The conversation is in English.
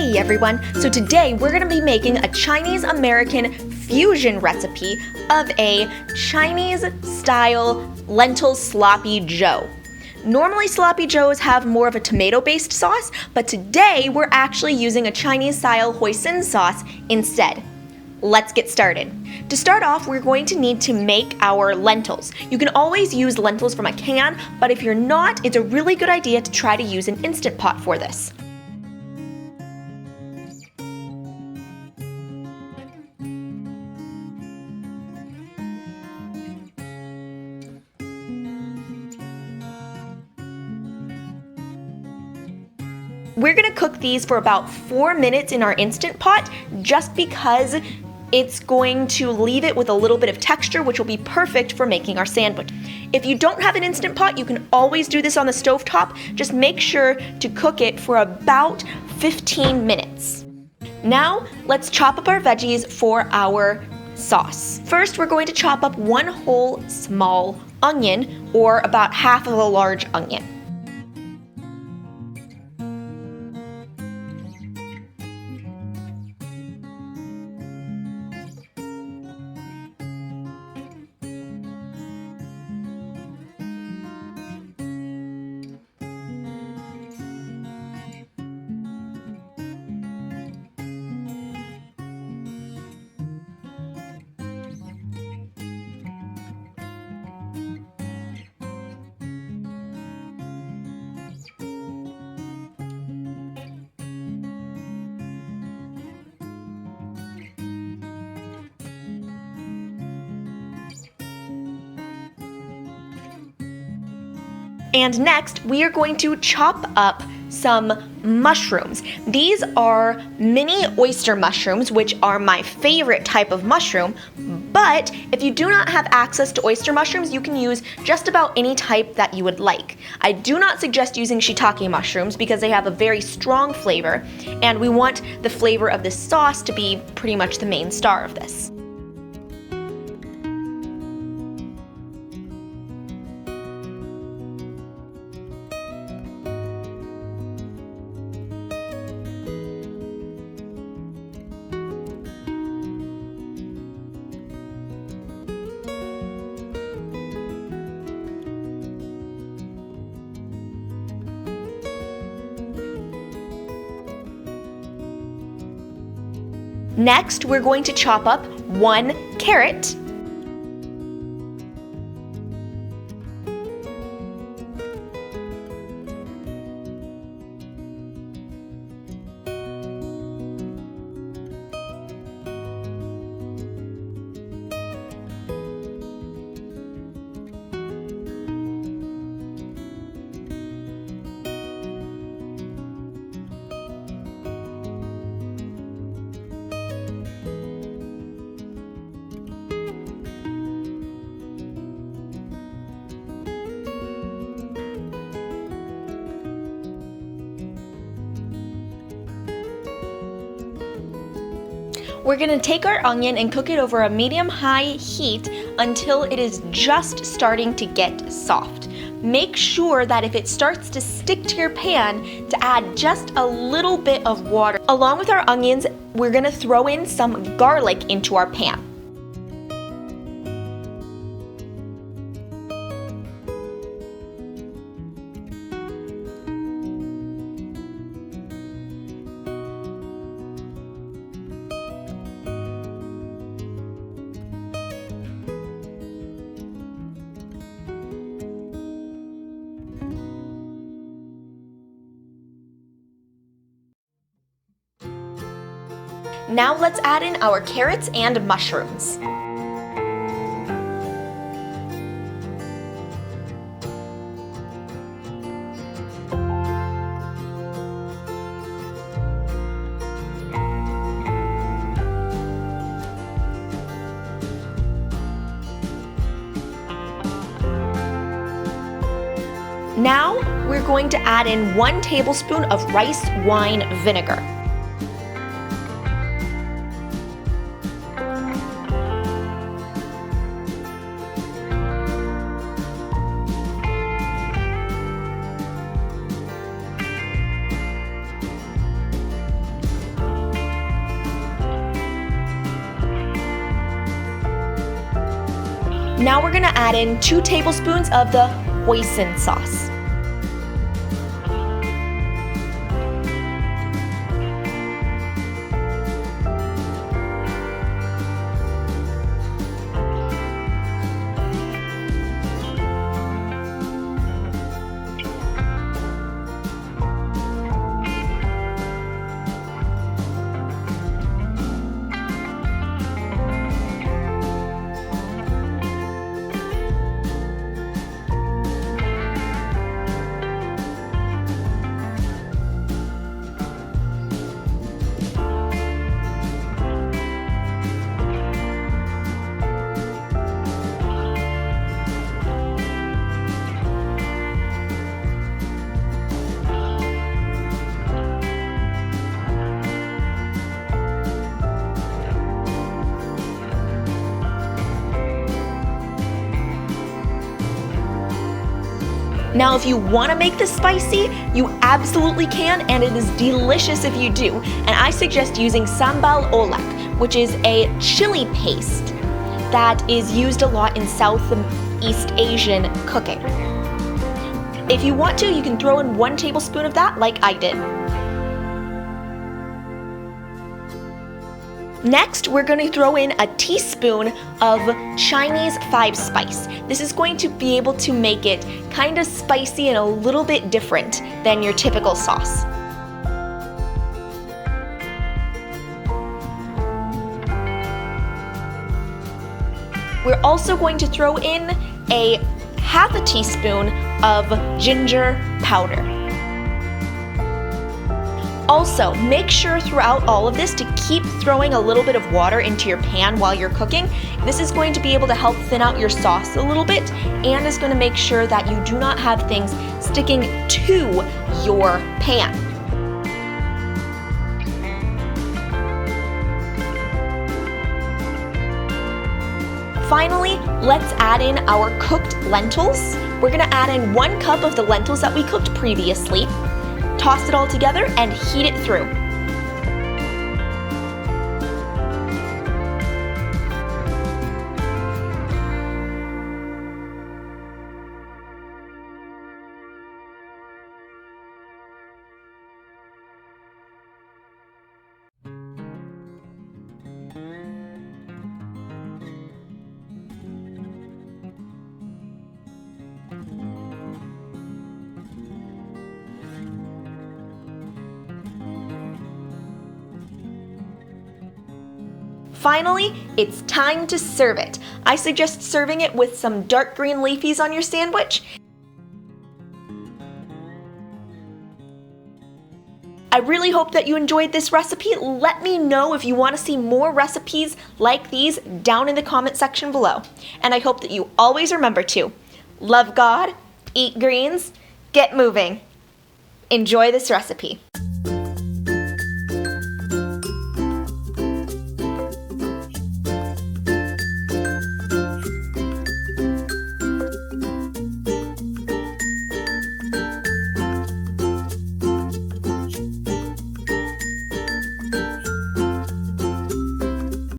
Hey everyone, so today we're going to be making a Chinese-American fusion recipe of a Chinese-style lentil sloppy joe. Normally sloppy joes have more of a tomato-based sauce, but today we're actually using a Chinese-style hoisin sauce instead. Let's get started. To start off, we're going to need to make our lentils. You can always use lentils from a can, but if you're not, it's a really good idea to try to use an Instant Pot for this. We're gonna cook these for about 4 minutes in our Instant Pot just because it's going to leave it with a little bit of texture, which will be perfect for making our sandwich. If you don't have an Instant Pot, you can always do this on the stovetop. Just make sure to cook it for about 15 minutes. Now, let's chop up our veggies for our sauce. First, we're going to chop up 1 whole small onion, or about half of a large onion. And next, we are going to chop up some mushrooms. These are mini oyster mushrooms, which are my favorite type of mushroom, but if you do not have access to oyster mushrooms, you can use just about any type that you would like. I do not suggest using shiitake mushrooms because they have a very strong flavor, and we want the flavor of this sauce to be pretty much the main star of this. Next, we're going to chop up 1 carrot, We're going to take our onion and cook it over a medium-high heat until it is just starting to get soft. Make sure that if it starts to stick to your pan, to add just a little bit of water. Along with our onions, we're going to throw in some garlic into our pan. Now let's add in our carrots and mushrooms. Now we're going to add in 1 tablespoon of rice wine vinegar. Now we're gonna add in 2 tablespoons of the hoisin sauce. Now, if you want to make this spicy, you absolutely can, and it is delicious if you do. And I suggest using sambal olak, which is a chili paste that is used a lot in Southeast Asian cooking. If you want to, you can throw in 1 tablespoon of that like I did. Next, we're going to throw in a teaspoon of Chinese 5-spice. This is going to be able to make it kind of spicy and a little bit different than your typical sauce. We're also going to throw in a half a teaspoon of ginger powder. Also, make sure throughout all of this to keep throwing a little bit of water into your pan while you're cooking. This is going to be able to help thin out your sauce a little bit and is going to make sure that you do not have things sticking to your pan. Finally, let's add in our cooked lentils. We're going to add in 1 cup of the lentils that we cooked previously. Toss it all together and heat it through. Finally, it's time to serve it. I suggest serving it with some dark green leafies on your sandwich. I really hope that you enjoyed this recipe. Let me know if you want to see more recipes like these down in the comment section below. And I hope that you always remember to love God, eat greens, get moving. Enjoy this recipe.